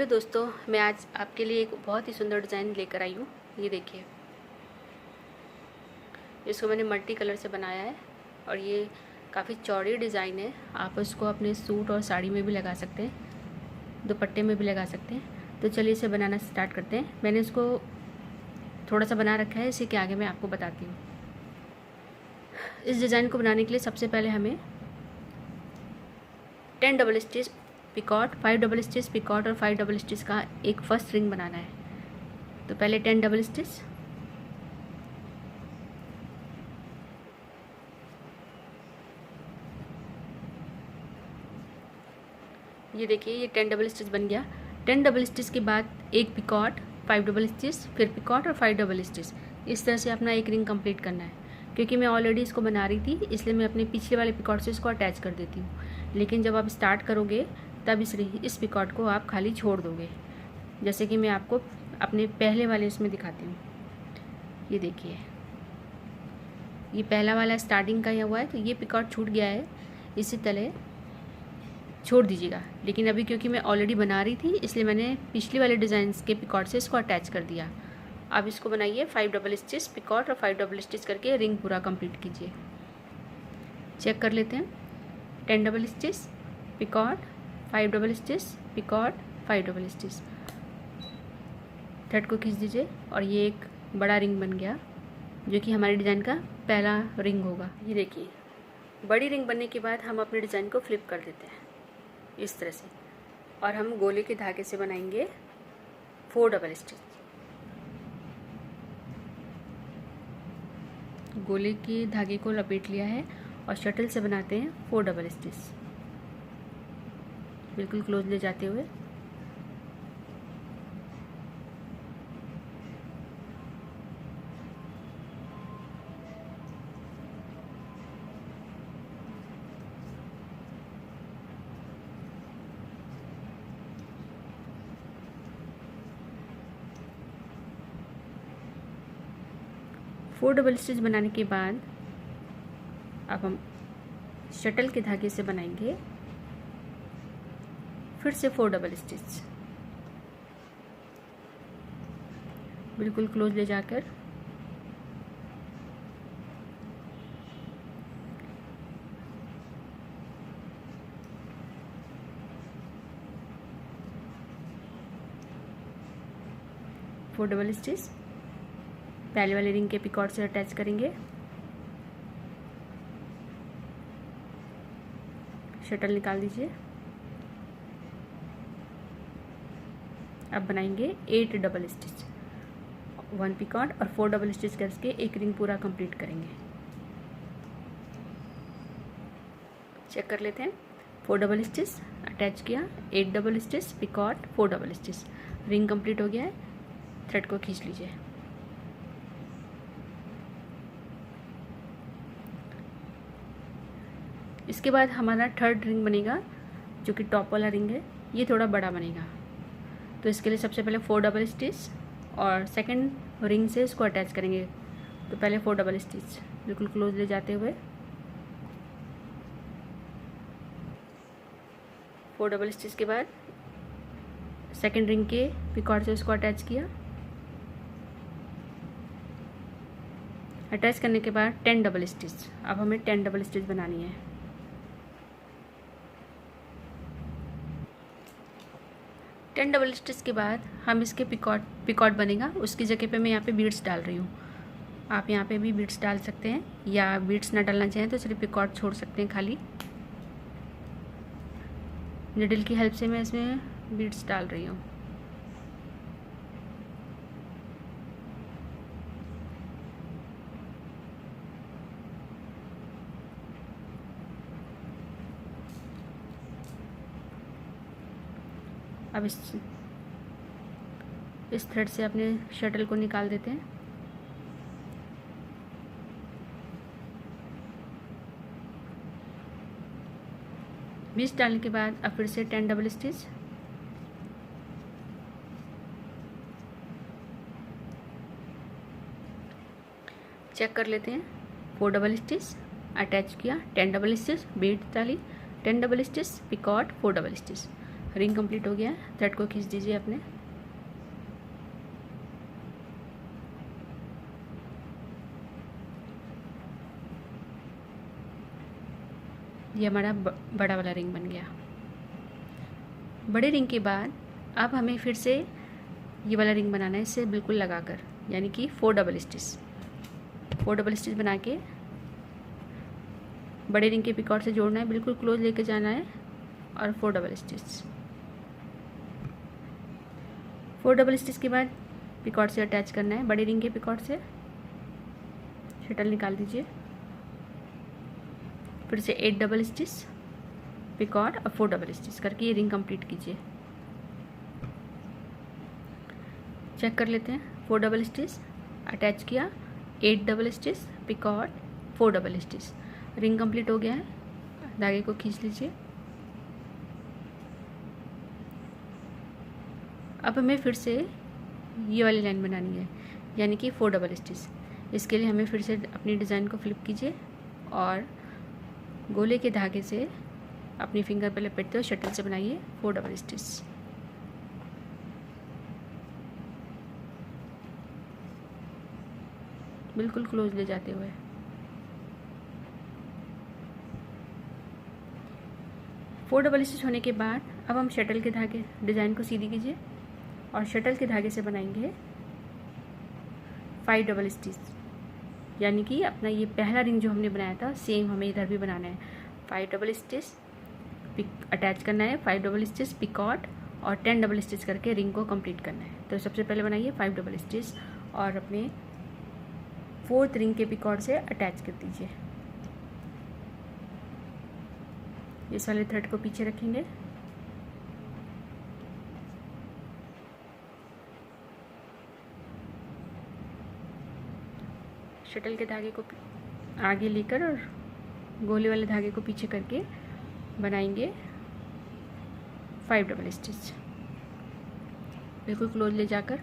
दोस्तों, मैं आज आपके लिए एक बहुत ही सुंदर डिज़ाइन लेकर आई हूँ। ये देखिए, इसको मैंने मल्टी कलर से बनाया है और ये काफ़ी चौड़ी डिज़ाइन है। आप इसको अपने सूट और साड़ी में भी लगा सकते हैं, दुपट्टे में भी लगा सकते हैं। तो चलिए इसे बनाना स्टार्ट करते हैं। मैंने इसको थोड़ा सा बना रखा है, इसी के आगे मैं आपको बताती हूँ। इस डिज़ाइन को बनाने के लिए सबसे पहले हमें 10 double stitch picot, 5 double stitch picot और 5 डबल स्टिच का एक फर्स्ट रिंग बनाना है। तो पहले 10 डबल स्टिच, ये देखिए ये 10 डबल स्टिच बन गया। 10 डबल स्टिच के बाद एक पिकॉट, 5 डबल स्टिच, फिर पिकॉट और 5 डबल स्टिच। इस तरह से अपना एक रिंग कंप्लीट करना है। क्योंकि मैं ऑलरेडी इसको बना रही थी, इसलिए मैं अपने पिछले वाले पिकॉट से इसको अटैच कर देती हूँ। लेकिन जब आप स्टार्ट करोगे तब इस पिकॉट को आप खाली छोड़ दोगे, जैसे कि मैं आपको अपने पहले वाले इसमें दिखाती हूँ। ये देखिए, ये पहला वाला स्टार्टिंग का हुआ है, तो ये पिकॉट छूट गया है। इसी तरह छोड़ दीजिएगा। लेकिन अभी क्योंकि मैं ऑलरेडी बना रही थी, इसलिए मैंने पिछले वाले डिज़ाइन के पिकॉट से इसको अटैच कर दिया। अब इसको बनाइए 5 डबल स्टिच पिकॉट और 5 डबल स्टिच करके रिंग पूरा कंप्लीट कीजिए। चेक कर लेते हैं। 10 double stitch picot, 5 double stitch picot, 5 double stitch. Thread को खींच दीजिए और ये एक बड़ा रिंग बन गया, जो कि हमारे डिज़ाइन का पहला रिंग होगा। ये देखिए, बड़ी रिंग बनने के बाद हम अपने डिज़ाइन को फ्लिप कर देते हैं इस तरह से, और हम गोले के धागे से बनाएंगे 4 डबल स्टिच। गोले के धागे को लपेट लिया है और शटल से बनाते हैं 4 डबल स्टिच, बिल्कुल क्लोज ले जाते हुए। फोर डबल स्टिच बनाने के बाद अब हम शटल के धागे से बनाएंगे फिर से 4 डबल स्टिच, बिल्कुल क्लोज ले जाकर। फोर डबल स्टिच पहले वाले रिंग के पिकॉट से अटैच करेंगे। शटल निकाल दीजिए। अब बनाएंगे 8 डबल स्टिच, 1 पिकॉट और 4 डबल स्टिच करके एक रिंग पूरा कंप्लीट करेंगे। चेक कर लेते हैं। 4 डबल स्टिच अटैच किया, 8 double stitch picot, 4 double stitch, ring complete हो गया है। थ्रेड को खींच लीजिए। इसके बाद हमारा थर्ड रिंग बनेगा, जो कि टॉप वाला रिंग है। ये थोड़ा बड़ा बनेगा, तो इसके लिए सबसे पहले 4 डबल स्टिच और सेकंड रिंग से इसको अटैच करेंगे। तो पहले 4 डबल स्टिच, बिल्कुल क्लोज ले जाते हुए 4 डबल स्टिच के बाद सेकंड रिंग के पिकॉट से इसको अटैच किया। अटैच करने के बाद 10 डबल स्टिच। अब हमें 10 डबल स्टिच बनानी है। टेन डबल स्टिच के बाद हम इसके पिकॉट बनेगा, उसकी जगह पे मैं यहाँ पे बीड्स डाल रही हूँ। आप यहाँ पे भी बीड्स डाल सकते हैं, या बीड्स ना डालना चाहें तो सिर्फ पिकॉट छोड़ सकते हैं खाली। निडल की हेल्प से मैं इसमें बीड्स डाल रही हूँ। अब इस थ्रेड से अपने शटल को निकाल देते हैं। बीच डालने के बाद अब फिर से 10 डबल स्टिच, चेक कर लेते हैं। 4 डबल स्टिच अटैच किया, 10 डबल स्टिच, बीट डाली, 10 double stitch picot, 4 double stitch, ring complete हो गया है। थ्रेड को खींच दीजिए अपने। ये हमारा बड़ा वाला रिंग बन गया। बड़े रिंग के बाद अब हमें फिर से ये वाला रिंग बनाना है, इससे बिल्कुल लगाकर, यानी कि 4 डबल स्टिच बना के बड़े रिंग के पिकॉट से जोड़ना है, बिल्कुल क्लोज लेके जाना है और 4 डबल स्टिच के बाद पिकॉट से अटैच करना है। बड़े रिंग के पिकॉट से शटल निकाल दीजिए, फिर से 8 डबल स्टिच, पिकॉट और 4 डबल स्टिच करके ये रिंग कंप्लीट कीजिए। चेक कर लेते हैं। 4 डबल स्टिच अटैच किया, 8 double stitch, picot, 4 double stitch, ring complete हो गया है। धागे को खींच लीजिए। अब हमें फिर से ये वाली लाइन बनानी है, यानी कि 4 डबल स्टिच। इसके लिए हमें फिर से अपनी डिज़ाइन को फ्लिप कीजिए और गोले के धागे से अपनी फिंगर पर लपेटते हुए शटल से बनाइए 4 डबल स्टिच। बिल्कुल क्लोज ले जाते हुए। फोर डबल स्टिच होने के बाद अब हम शटल के धागे, डिज़ाइन को सीधी कीजिए और शटल के धागे से बनाएंगे 5 डबल स्टिच, यानी कि अपना ये पहला रिंग जो हमने बनाया था सेम हमें इधर भी बनाना है। 5 डबल स्टिच अटैच करना है, 5 डबल स्टिच, पिकॉट और 10 डबल स्टिच करके रिंग को कंप्लीट करना है। तो सबसे पहले बनाइए 5 डबल स्टिच और अपने 4th रिंग के पिकॉट से अटैच कर दीजिए। इस वाले थ्रेड को पीछे रखेंगे, शटल के धागे को आगे लेकर और गोले वाले धागे को पीछे करके बनाएंगे 5 डबल स्टिच। बिल्कुल क्लोज ले जाकर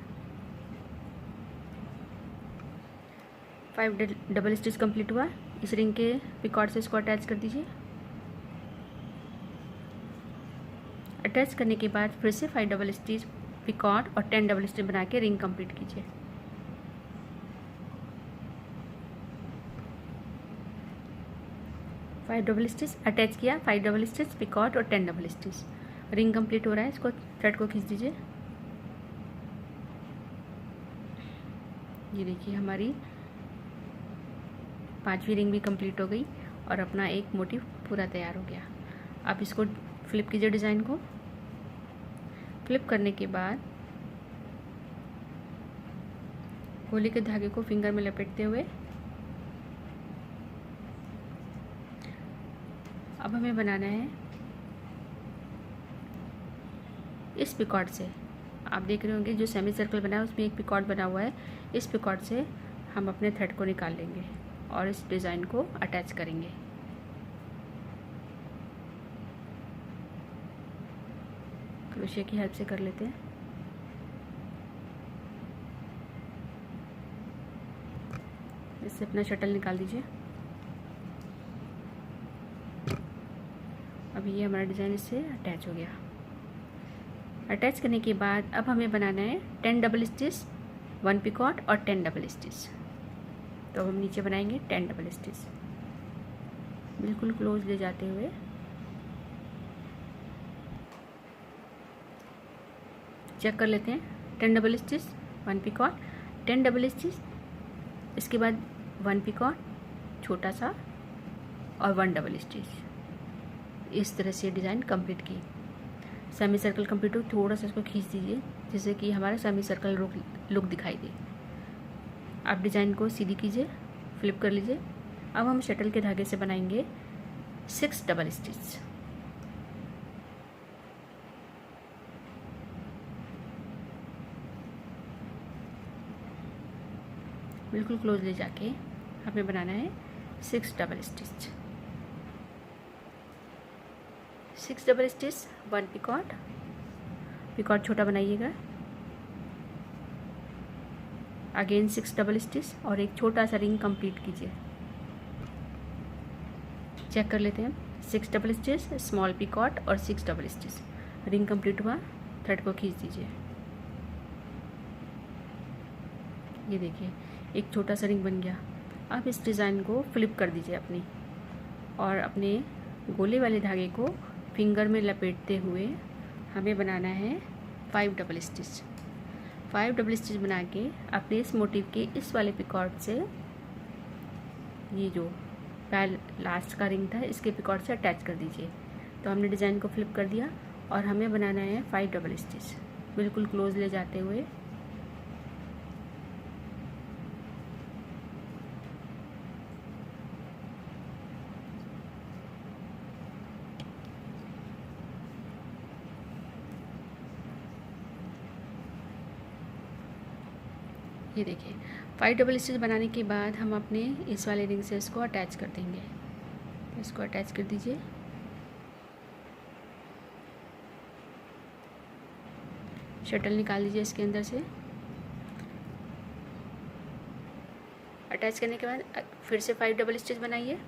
5 डबल स्टिच कंप्लीट हुआ। इस रिंग के पिकॉट से इसको अटैच कर दीजिए। अटैच करने के बाद फिर से 5 डबल स्टिच, पिकॉट और 10 डबल स्टिच बना के रिंग कंप्लीट कीजिए। फाइव डबल स्टिच अटैच किया, 5 डबल स्टिच, पिकॉट और 10 डबल स्टिच, रिंग कंप्लीट हो रहा है। इसको थ्रेड को खींच दीजिए। ये देखिए हमारी 5वीं रिंग भी कंप्लीट हो गई और अपना एक मोटिव पूरा तैयार हो गया। अब इसको फ्लिप कीजिए। डिज़ाइन को फ्लिप करने के बाद गोले के धागे को फिंगर में लपेटते हुए अब हमें बनाना है इस पिकॉट से। आप देख रहे होंगे जो सेमी सर्कल बना है उसमें एक पिकॉट बना हुआ है। इस पिकॉट से हम अपने थ्रेड को निकाल लेंगे और इस डिज़ाइन को अटैच करेंगे। क्रोशिया की हेल्प से कर लेते हैं। इससे अपना शटल निकाल दीजिए। अब ये हमारा डिज़ाइन इससे अटैच हो गया। अटैच करने के बाद अब हमें बनाना है 10 डबल स्टिच, 1 पिकॉट और 10 डबल स्टिच। तो हम नीचे बनाएंगे 10 डबल स्टिच, बिल्कुल क्लोज ले जाते हुए चेक कर लेते हैं। 10 double stitch, 1 picot, 10 double stitch, इसके बाद 1 पिकॉट छोटा सा और 1 डबल स्टिच। इस तरह से डिज़ाइन कंप्लीट की। सेमी सर्कल कंप्लीट हो, थोड़ा सा इसको खींच दीजिए जिससे कि हमारा सेमी सर्कल लुक दिखाई दे। आप डिज़ाइन को सीधी कीजिए, फ्लिप कर लीजिए। अब हम शटल के धागे से बनाएंगे 6 डबल स्टिच। बिल्कुल क्लोज ले जाके हमें बनाना है 6 double stitch. 6 double stitch, 1 picot, picot छोटा बनाइएगा। अगेन 6 डबल स्टिच और एक छोटा सा रिंग कंप्लीट कीजिए। चेक कर लेते हैं। 6 डबल स्टिच, स्मॉल पिकॉट और 6 डबल स्टिच, रिंग कंप्लीट हुआ, थ्रेड को खींच दीजिए। ये देखिए एक छोटा सा रिंग बन गया। अब इस डिज़ाइन को फ्लिप कर दीजिए अपनी, और अपने गोले वाले धागे को फिंगर में लपेटते हुए हमें बनाना है 5 डबल स्टिच। 5 डबल स्टिच बना के अपने इस मोटिव के इस वाले पिकॉर्ड से, ये जो लास्ट का रिंग था, इसके पिकॉर्ड से अटैच कर दीजिए। तो हमने डिज़ाइन को फ्लिप कर दिया और हमें बनाना है 5 डबल स्टिच, बिल्कुल क्लोज ले जाते हुए। ये देखिए 5 डबल स्टिच बनाने के बाद हम अपने इस वाले रिंग से इसको अटैच कर देंगे। इसको अटैच कर दीजिए। शटल निकाल दीजिए इसके अंदर से। अटैच करने के बाद फिर से 5 डबल स्टिच बनाइए।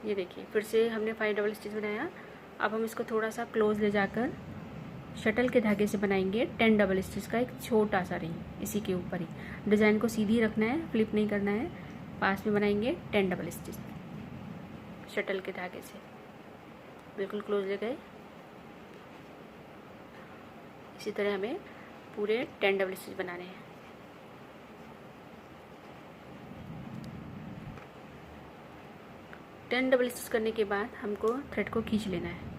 ये देखिए फिर से हमने 5 डबल स्टिच बनाया। अब हम इसको थोड़ा सा क्लोज ले जाकर शटल के धागे से बनाएंगे 10 डबल स्टिच का एक छोटा सा रिंग। इसी के ऊपर ही डिज़ाइन को सीधी रखना है, फ्लिप नहीं करना है। पास में बनाएंगे 10 डबल स्टिच शटल के धागे से, बिल्कुल क्लोज ले गए। इसी तरह हमें पूरे 10 डबल स्टिच बनाने हैं। टेन डबल स्टिच करने के बाद हमको थ्रेड को खींच लेना है।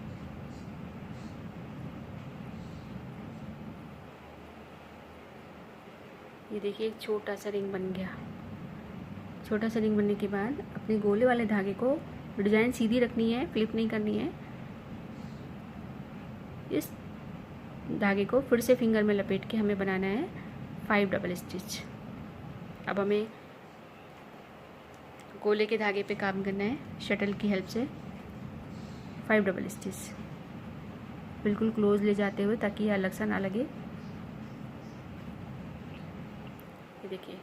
ये देखिए एक छोटा सा रिंग बन गया। छोटा सा रिंग बनने के बाद अपने गोले वाले धागे को डिज़ाइन सीधी रखनी है, फ्लिप नहीं करनी है। इस धागे को फिर से फिंगर में लपेट के हमें बनाना है 5 डबल स्टिच। अब हमें गोले के धागे पे काम करना है शटल की हेल्प से। 5 डबल स्टिच बिल्कुल क्लोज ले जाते हुए ताकि ये अलग सा ना लगे। ये देखिए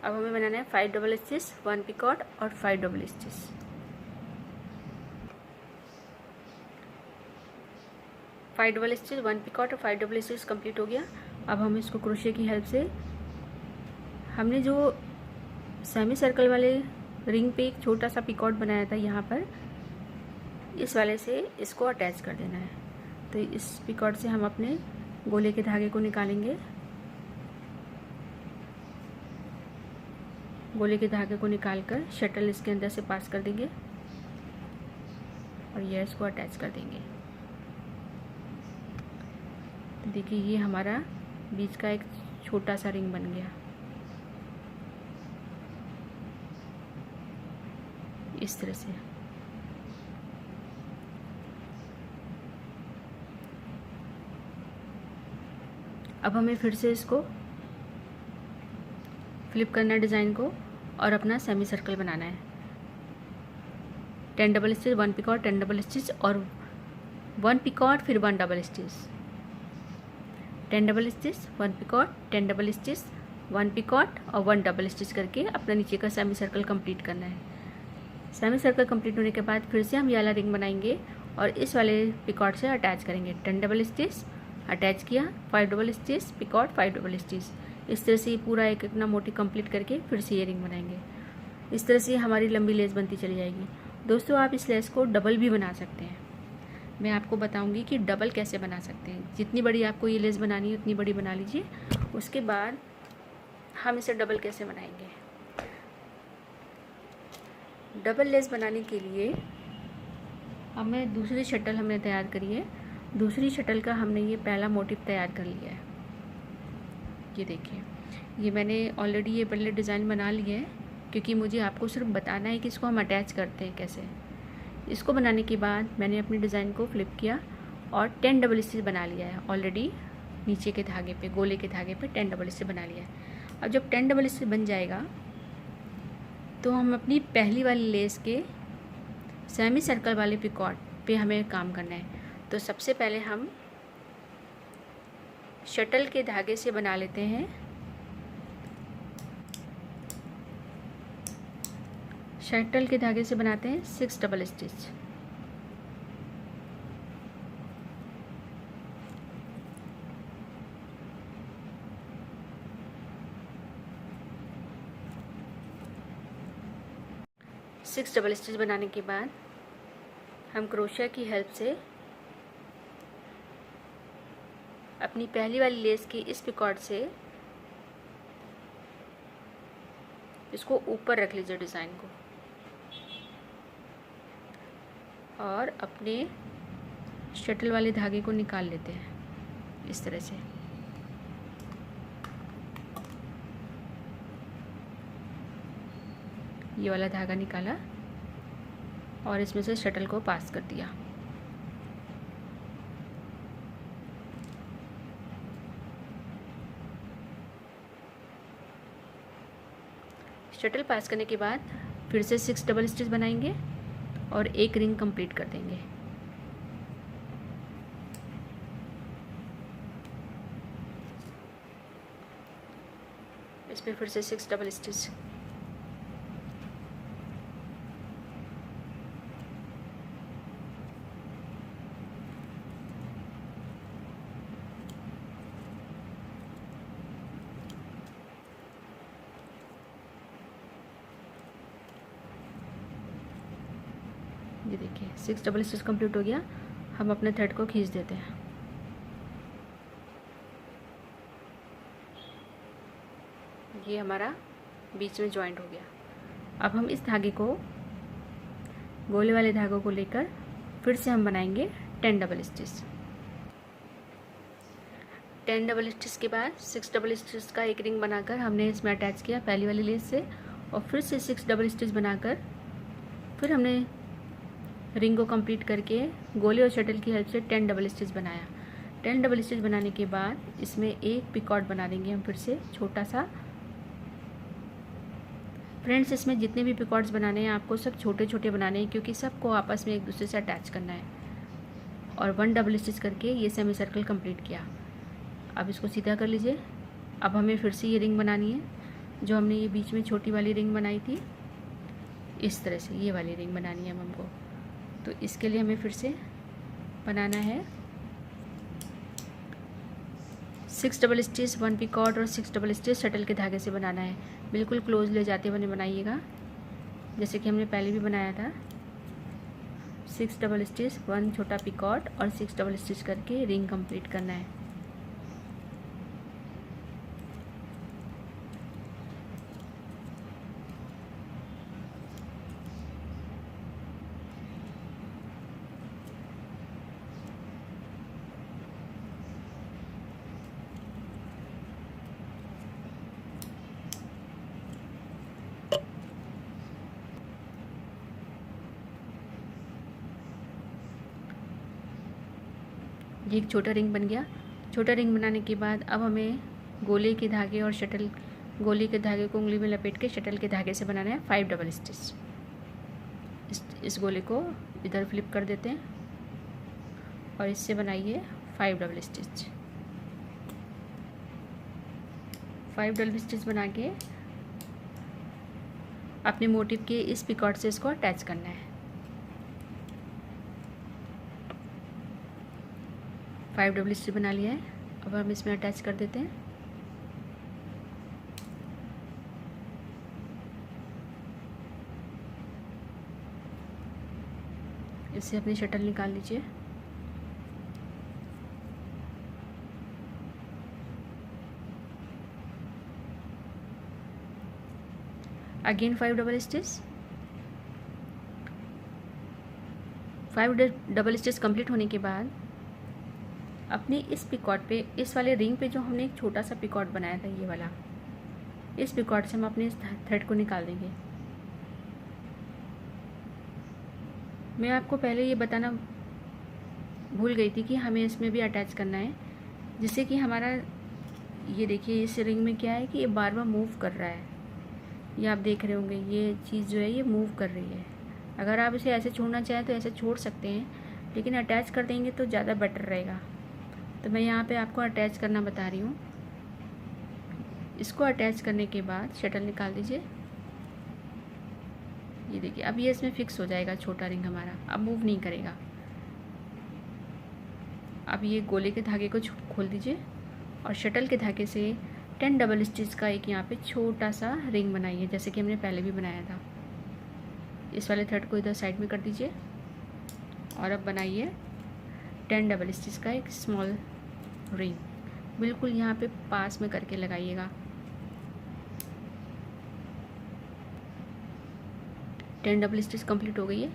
अब हमें बनाना है 5 डबल स्टिच, 1 पिकॉट और 5 double stitch. Five double stitch, 1 picot और 5 डबल स्टिच कंप्लीट हो गया। अब हम इसको क्रोशे की हेल्प से, हमने जो सेमी सर्कल वाले रिंग पे एक छोटा सा पिकॉट बनाया था, यहाँ पर इस वाले से इसको अटैच कर देना है। तो इस पिकॉट से हम अपने गोले के धागे को निकालेंगे। गोले के धागे को निकालकर शटल इसके अंदर से पास कर देंगे और यह इसको अटैच कर देंगे। तो देखिए ये हमारा बीच का एक छोटा सा रिंग बन गया इस तरह से। अब हमें फिर से इसको फ्लिप करना है डिज़ाइन को और अपना सेमी सर्कल बनाना है। 10 double stitch, 1 picot, 10 double stitch और 1 पिकॉट, फिर 1 double stitch, 10 double stitch, 1 picot, 10 double stitch, 1 picot और 1 डबल स्टिच करके अपना नीचे का सेमी सर्कल कंप्लीट करना है। सेमी सर्कल कंप्लीट होने के बाद फिर से हम ये वाला रिंग बनाएंगे और इस वाले पिकॉट से अटैच करेंगे। 10 डबल स्टिच अटैच किया, 5 double stitch, picot, 5 double stitch. इस तरह से पूरा एक इतना मोटी कंप्लीट करके फिर से ये रिंग बनाएंगे। इस तरह से हमारी लंबी लेस बनती चली जाएगी। दोस्तों आप इस लेस को डबल भी बना सकते हैं। मैं आपको बताऊंगी कि डबल कैसे बना सकते हैं। जितनी बड़ी आपको ये लेस बनानी है उतनी बड़ी बना लीजिए। उसके बाद हम इसे डबल कैसे बनाएंगे। डबल लेस बनाने के लिए हमें दूसरी शटल हमने तैयार करी है। दूसरी शटल का हमने ये पहला मोटिव तैयार कर लिया है। ये देखिए ये मैंने ऑलरेडी ये पहले डिज़ाइन बना लिया है, क्योंकि मुझे आपको सिर्फ बताना है कि इसको हम अटैच करते हैं कैसे। इसको बनाने के बाद मैंने अपनी डिज़ाइन को फ्लिप किया और 10 डबल स्टिच बना लिया है ऑलरेडी। नीचे के धागे पे, गोले के धागे पे 10 डबल स्टिच बना लिया है। अब जब 10 डबल स्टिच बन जाएगा तो हम अपनी पहली वाली लेस के सेमी सर्कल वाले पिकॉट पे हमें काम करना है। तो सबसे पहले हम शटल के धागे से बना लेते हैं शटल के धागे से बनाते हैं 6 double stitch. Six double stitch बनाने के बाद हम क्रोशिया की हेल्प से अपनी पहली वाली लेस की इस पिकॉर्ड से इसको ऊपर रख लीजिए डिज़ाइन को, और अपने शटल वाले धागे को निकाल लेते हैं इस तरह से। ये वाला धागा निकाला और इसमें से शटल को पास कर दिया। शटल पास करने के बाद फिर से 6 डबल स्टिच बनाएंगे और एक रिंग कंप्लीट कर देंगे। इसमें फिर से 6 डबल स्टिच। ये देखिए 6 डबल स्टिच कंप्लीट हो गया। हम अपने थ्रेड को खींच देते हैं। ये हमारा बीच में जॉइंट हो गया। अब हम इस धागे को, गोले वाले धागों को लेकर फिर से हम बनाएंगे 10 डबल स्टिच। 10 डबल स्टिच के बाद 6 डबल स्टिच का एक रिंग बनाकर हमने इसमें अटैच किया पहली वाली लेस से, और फिर से 6 डबल स्टिच बनाकर फिर हमने रिंग को कंप्लीट करके गोले और शटल की हेल्प से 10 डबल स्टिच बनाया। 10 डबल स्टिच बनाने के बाद इसमें एक पिकॉट बना देंगे हम फिर से छोटा सा। फ्रेंड्स, इसमें जितने भी पिकॉट्स बनाने हैं आपको सब छोटे छोटे बनाने हैं, क्योंकि सबको आपस में एक दूसरे से अटैच करना है। और 1 डबल स्टिच करके ये सेमी सर्कल कंप्लीट किया। अब इसको सीधा कर लीजिए। अब हमें फिर से ये रिंग बनानी है, जो हमने ये बीच में छोटी वाली रिंग बनाई थी, इस तरह से ये वाली रिंग बनानी है हमको। तो इसके लिए हमें फिर से बनाना है 6 डबल स्टिच, 1 पिकॉट और 6 डबल स्टिच शटल के धागे से बनाना है। बिल्कुल क्लोज ले जाते हुए बनाइएगा, जैसे कि हमने पहले भी बनाया था। 6 डबल स्टिच, 1 छोटा पिकॉट और 6 डबल स्टिच करके रिंग कंप्लीट करना है। ये एक छोटा रिंग बन गया। छोटा रिंग बनाने के बाद अब हमें गोले के धागे और शटल, गोले के धागे को उंगली में लपेट के शटल के धागे से बनाना है 5 डबल स्टिच। इस गोले को इधर फ्लिप कर देते हैं और इससे बनाइए 5 डबल स्टिच। 5 डबल स्टिच बना के अपने मोटिव के इस पिकॉट से इसको अटैच करना है। 5 डबल स्टिच बना लिया है। अब हम इसमें अटैच कर देते हैं। इससे अपनी शटल निकाल लीजिए। Again 5 double stitch. 5 double stitch complete होने के बाद अपनी इस पिकॉट पे, इस वाले रिंग पे जो हमने एक छोटा सा पिकॉट बनाया था, ये वाला, इस पिकॉट से हम अपने इस थ्रेड को निकाल देंगे। मैं आपको पहले ये बताना भूल गई थी कि हमें इसमें भी अटैच करना है, जिससे कि हमारा, ये देखिए इस रिंग में क्या है कि ये बार बार मूव कर रहा है। ये आप देख रहे होंगे, ये चीज़ जो है ये मूव कर रही है। अगर आप इसे ऐसे छोड़ना चाहें तो ऐसे छोड़ सकते हैं, लेकिन अटैच कर देंगे तो ज़्यादा बेटर रहेगा। तो मैं यहाँ पे आपको अटैच करना बता रही हूँ। इसको अटैच करने के बाद शटल निकाल दीजिए। ये देखिए अब ये इसमें फिक्स हो जाएगा छोटा रिंग हमारा, अब मूव नहीं करेगा। अब ये गोले के धागे को खोल दीजिए और शटल के धागे से 10 डबल स्टिच का एक यहाँ पे छोटा सा रिंग बनाइए, जैसे कि हमने पहले भी बनाया था। इस वाले थ्रेड को इधर साइड में कर दीजिए और अब बनाइए 10 डबल स्टिच का एक स्मॉल रिंग, बिल्कुल यहाँ पे पास में करके लगाइएगा। 10 डबल स्टिच कंप्लीट हो गई है।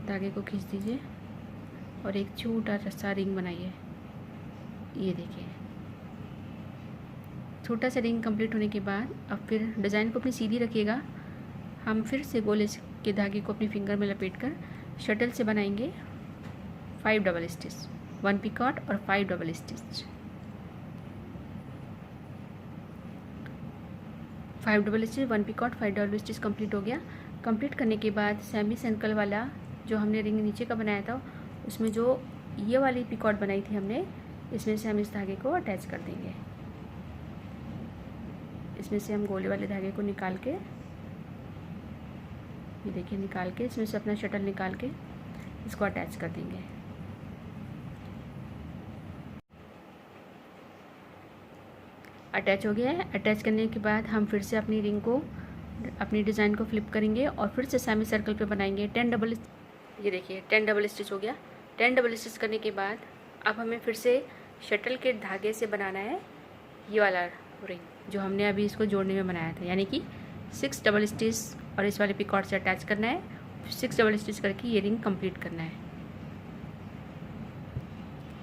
धागे को खींच दीजिए और एक छोटा सा रिंग बनाइए। ये देखिए छोटा सा रिंग कंप्लीट होने के बाद अब फिर डिज़ाइन को अपनी सीधी रखिएगा। हम फिर से गोले के धागे को अपनी फिंगर में लपेटकर शटल से बनाएंगे 5 डबल स्टिच, 1 पिकॉट और 5 double stitch. 5 double stitch, 1 picot, 5 double stitch complete हो गया। कंप्लीट करने के बाद सेमी सर्कल वाला जो हमने रिंग नीचे का बनाया था उसमें जो ये वाली पिकॉट बनाई थी हमने, इसमें से हम इस धागे को अटैच कर देंगे। इसमें से हम गोले वाले धागे को निकाल के, ये देखिए निकाल के इसमें से अपना शटल निकाल के इसको अटैच कर देंगे। अटैच हो गया है। अटैच करने के बाद हम फिर से अपनी रिंग को, अपनी डिज़ाइन को फ्लिप करेंगे और फिर से सेमी सर्कल पे बनाएंगे 10 डबल। ये देखिए 10 डबल स्टिच हो गया। 10 डबल स्टिच करने के बाद अब हमें फिर से शटल के धागे से बनाना है ये वाला रिंग जो हमने अभी इसको जोड़ने में बनाया था, यानी कि 6 डबल स्टिच और इस वाले पिकॉट से अटैच करना है। 6 डबल स्टिच करके ये रिंग कंप्लीट करना है।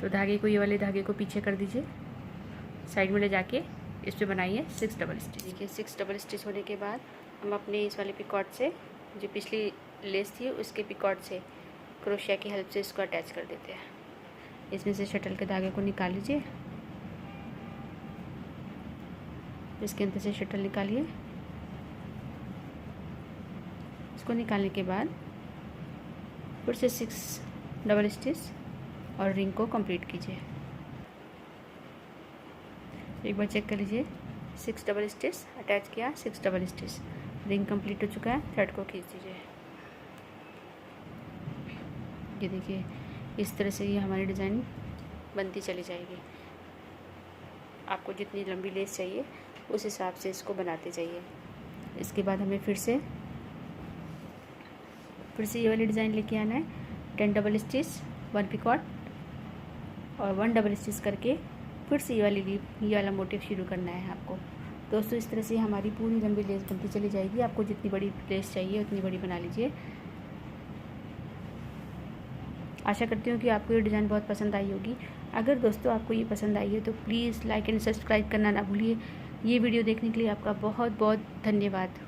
तो धागे को, ये वाले धागे को पीछे कर दीजिए, साइड में ले जाके इस पर बनाइए 6 डबल स्टिच। देखिए 6 डबल स्टिच होने के बाद हम अपने इस वाले पिकॉट से, जो पिछली लेस थी उसके पिकॉट से क्रोशिया की हेल्प से इसको अटैच कर देते हैं। इसमें से शटल के धागे को निकाल लीजिए, इसके अंदर से शटल निकालिए। इसको निकालने के बाद फिर से 6 डबल स्टिच और रिंग को कंप्लीट कीजिए। एक बार चेक कर लीजिए, 6 डबल स्टिच अटैच किया, 6 डबल स्टिच, रिंग कंप्लीट हो चुका है। थ्रेड को खींच दीजिए। ये देखिए इस तरह से ये हमारी डिज़ाइन बनती चली जाएगी। आपको जितनी लंबी लेस चाहिए उस हिसाब से इसको बनाते जाइए। इसके बाद हमें फिर से ये वाली डिज़ाइन लेके आना है। 10 डबल स्टिच, 1 पिकॉट और 1 डबल स्टिच करके फिर से ये वाला मोटिव शुरू करना है आपको। दोस्तों इस तरह से हमारी पूरी लंबी लेस बनती चली जाएगी। आपको जितनी बड़ी लेस चाहिए उतनी बड़ी बना लीजिए। आशा करती हूँ कि आपको ये डिज़ाइन बहुत पसंद आई होगी। अगर दोस्तों आपको ये पसंद आई है तो प्लीज़ लाइक एंड सब्सक्राइब करना ना भूलिए। ये वीडियो देखने के लिए आपका बहुत बहुत धन्यवाद।